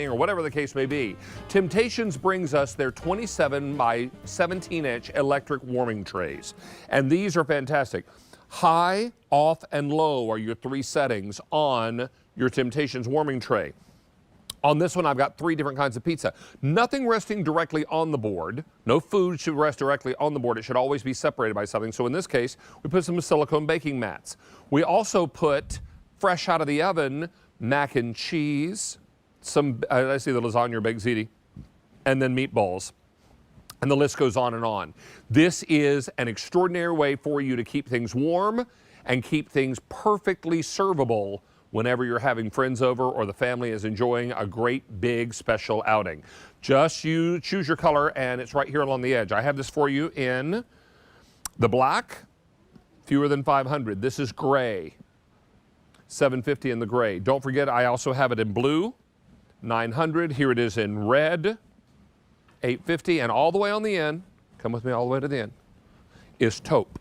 or whatever the case may be. Temp-tations brings us their 27 by 17 inch electric warming trays. And these are fantastic. High, off, and low are your 3 settings on your Temp-tations warming tray. On this one, I've got 3 different kinds of pizza. Nothing resting directly on the board. No food should rest directly on the board. It should always be separated by something. So in this case, we put some silicone baking mats. We also put, fresh out of the oven, mac and cheese, some, I see the lasagna baked ziti, and then meatballs. And the list goes on and on. This is an extraordinary way for you to keep things warm and keep things perfectly servable whenever you're having friends over or the family is enjoying a great big special outing. Just you choose your color, and it's right here along the edge. I have this for you in the black, fewer than 500. This is gray, 750 in the gray. Don't forget, I also have it in blue, 900. Here it is in red, 850, and all the way on the end, come with me all the way to the end, is taupe.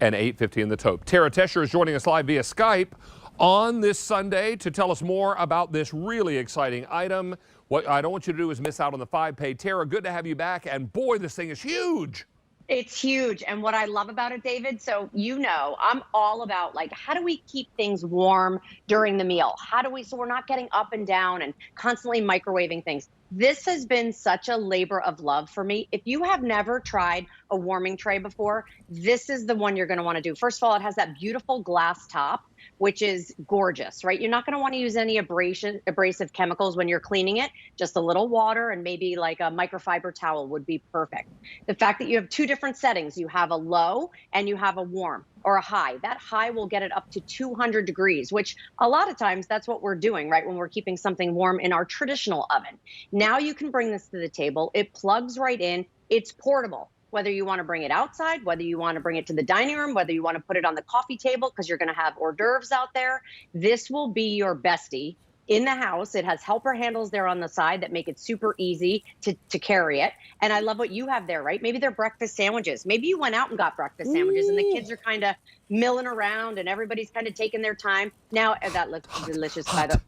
And 850 in the taupe. Tara Tesher is joining us live via Skype on this Sunday to tell us more about this really exciting item. What I don't want you to do is miss out on the 5-pay. Tara, good to have you back. And boy, this thing is huge. It's huge. And what I love about it, David, so you know, I'm all about like, how do we keep things warm during the meal? How do we, so we're not getting up and down and constantly microwaving things. This has been such a labor of love for me. If you have never tried a warming tray before, this is the one you're going to want to do. First of all, it has that beautiful glass top, which is gorgeous, right? You're not going to want to use any abrasive chemicals when you're cleaning it. Just a little water and maybe like a microfiber towel would be perfect. The fact that you have 2 different settings, you have a low and you have a warm or a high. That high will get it up to 200 degrees, which a lot of times that's what we're doing, right? When we're keeping something warm in our traditional oven. Now you can bring this to the table. It plugs right in. It's portable. Whether you want to bring it outside, whether you want to bring it to the dining room, whether you want to put it on the coffee table because you're going to have hors d'oeuvres out there, this will be your bestie in the house. It has helper handles there on the side that make it super easy to carry it. And I love what you have there, right? Maybe they're breakfast sandwiches. Maybe you went out and got breakfast sandwiches and the kids are kind of milling around and everybody's kind of taking their time. Now, that looks delicious by the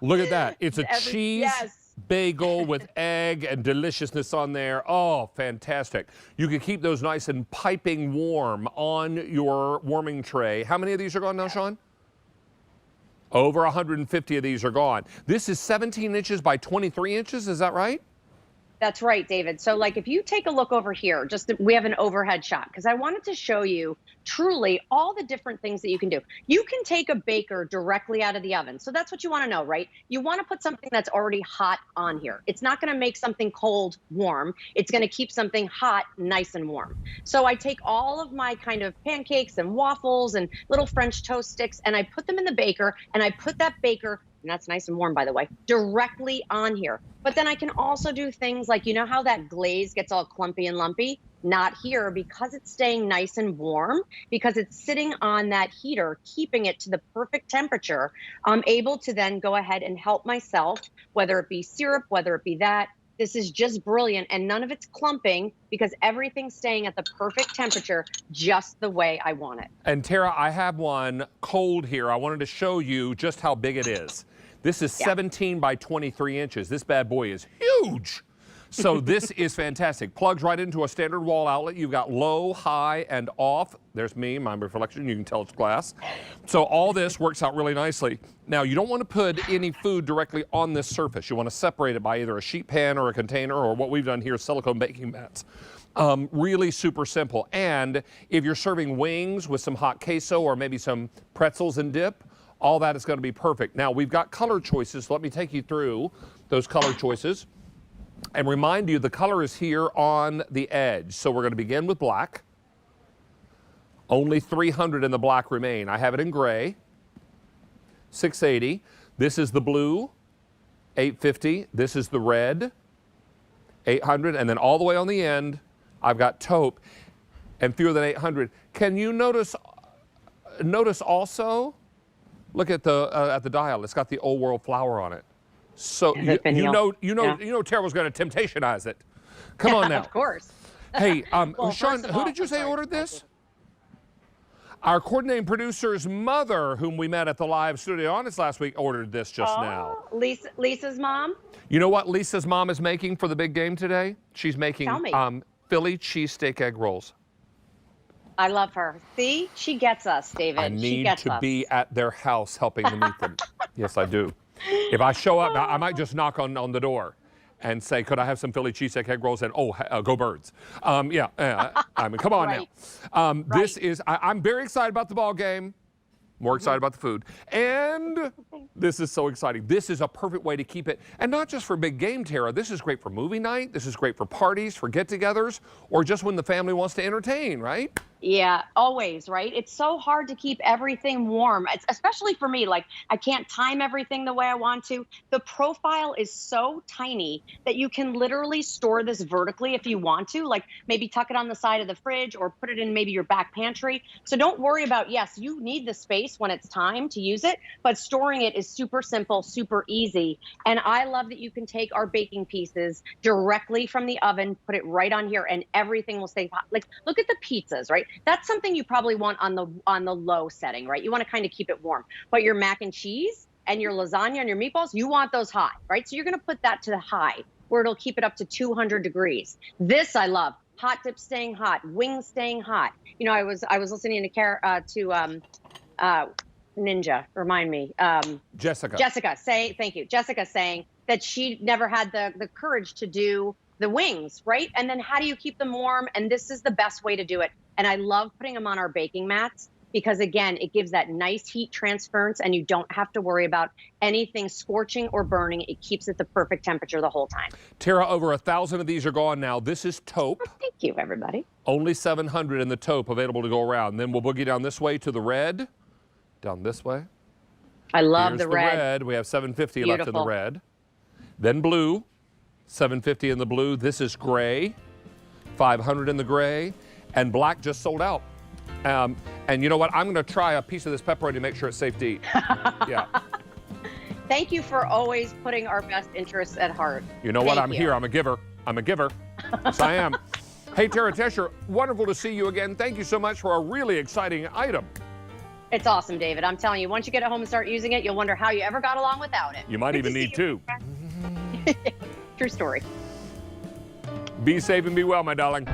Look at that. It's a cheese. Yes. Bagel with egg and deliciousness on there. Oh, fantastic. You can keep those nice and piping warm on your warming tray. How many of these are gone now, Sean? Over 150 of these are gone. This is 17 inches by 23 inches, is that right? That's right, David. So like if you take a look over here, we have an overhead shot because I wanted to show you truly all the different things that you can do. You can take a baker directly out of the oven. So that's what you want to know, right? You want to put something that's already hot on here. It's not going to make something cold warm. It's going to keep something hot nice and warm. So I take all of my kind of pancakes and waffles and little French toast sticks and I put them in the baker and I put that baker, and that's nice and warm, by the way, directly on here. But then I can also do things like, you know how that glaze gets all clumpy and lumpy? Not here, because it's staying nice and warm, because it's sitting on that heater, keeping it to the perfect temperature. I'm able to then go ahead and help myself, whether it be syrup, whether it be that. This is just brilliant, and none of it's clumping because everything's staying at the perfect temperature, just the way I want it. And Tara, I have one cold here. I wanted to show you just how big it is. This is 17 by 23 inches. This bad boy is huge. So this is fantastic. Plugs right into a standard wall outlet. You've got low, high, and off. There's me, my reflection. You can tell it's glass. So all this works out really nicely. Now, you don't want to put any food directly on this surface. You want to separate it by either a sheet pan or a container, or what we've done here is silicone baking mats. Really super simple. And if you're serving wings with some hot queso or maybe some pretzels and dip, all that is going to be perfect. Now, we've got color choices. So let me take you through those color choices and remind you the color is here on the edge. So we're going to begin with black. Only 300 in the black remain. I have it in gray, 680. This is the blue, 850. This is the red, 800. And then all the way on the end, I've got taupe and fewer than 800. Can you notice also, look at the dial. It's got the old world flower on it. So you know Tara was going to Temp-tationize it. Come on now. Of course. Hey, Well, Sean, who did you say ordered this? Our coordinating producer's mother, whom we met at the live studio audience last week, ordered this just now. Lisa's mom? You know what Lisa's mom is making for the big game today? She's making Tell me. Philly cheesesteak egg rolls. I love her. See, she gets us, David. I she need gets to us. be at their house helping them eat them. Yes, I do. If I show up, I might just knock on the door and say, could I have some Philly cheesesteak egg rolls? And go Birds. I mean, come on Right. now. This is, I'm very excited about the ball game. More excited about the food. And this is so exciting. This is a perfect way to keep it. And not just for big game, Tara. This is great for movie night. This is great for parties, for get-togethers, or just when the family wants to entertain, right? Yeah, always, right? It's so hard to keep everything warm, especially for me. Like, I can't time everything the way I want to. The profile is so tiny that you can literally store this vertically if you want to, like maybe tuck it on the side of the fridge or put it in maybe your back pantry. So don't worry about, yes, you need the space when it's time to use it, but storing it is super simple, super easy. And I love that you can take our baking pieces directly from the oven, put it right on here, and everything will stay hot. Like, look at the pizzas, right? That's something you probably want on the low setting, right? You want to kind of keep it warm. But your mac and cheese and your lasagna and your meatballs, you want those hot, right? So you're going to put that to the high, where it'll keep it up to 200 degrees. This I love. Hot dip staying hot, wings staying hot. You know, I was listening to Ninja, remind me. Jessica. Thank you. Jessica saying that she never had the courage to do the wings, right? And then how do you keep them warm? And this is the best way to do it. And I love putting them on our baking mats because, again, it gives that nice heat transference and you don't have to worry about anything scorching or burning. It keeps it the perfect temperature the whole time. Tara, over 1,000 of these are gone now. This is taupe. Oh, thank you, everybody. Only 700 in the taupe available to go around. Then we'll boogie down this way to the red. Down this way. I love Here's the red. We have 750 Beautiful. left in the red. Then blue. 750 in the blue. This is gray. 500 in the gray. And black just sold out. And you know what? I'm going to try a piece of this pepperoni to make sure it's safe to eat. Yeah. Thank you for always putting our best interests at heart. You know what? I'm here. I'm a giver. I'm a giver. Yes, I am. Hey, Tara Tesher, wonderful to see you again. Thank you so much for a really exciting item. It's awesome, David. I'm telling you, once you get it home and start using it, you'll wonder how you ever got along without it. You might even need two. True story. Be safe and be well, my darling.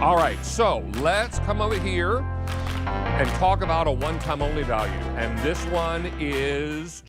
All right, so let's come over here and talk about a one-time only value. And this one is